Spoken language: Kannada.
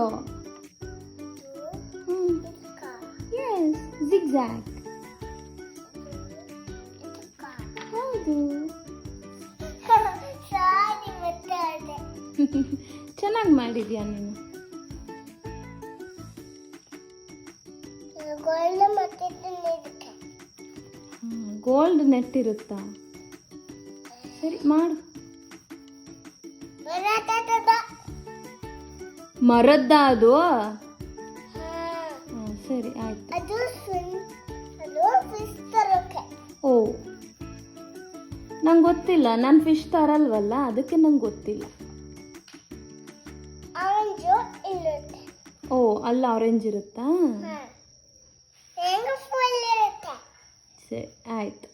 ಇದು ಎಸ್ ಜಿಗ್ಜ್ಯಾಗ್ ಹೌದು ಚೆನ್ನಾಗಿ ಮಾಡಿದ್ಯಾ ನೀನು ಗೋಲ್ಡ್ ನೆಟ್ ಇರುತ್ತಾ ಸರಿ ಮಾಡು ಮರದ್ದ ಅದು ಸರಿ ಆಯ್ತು ಓ ನಂಗೆ ಗೊತ್ತಿಲ್ಲ ನಾನು ಫಿಶ್ ತರಲ್ವಲ್ಲ ಅದಕ್ಕೆ ನಂಗೆ ಗೊತ್ತಿಲ್ಲ ಓ ಅಲ್ಲ ಆರೆಂಜ್ ಇರುತ್ತಾ ಸರಿ ಆಯ್ತು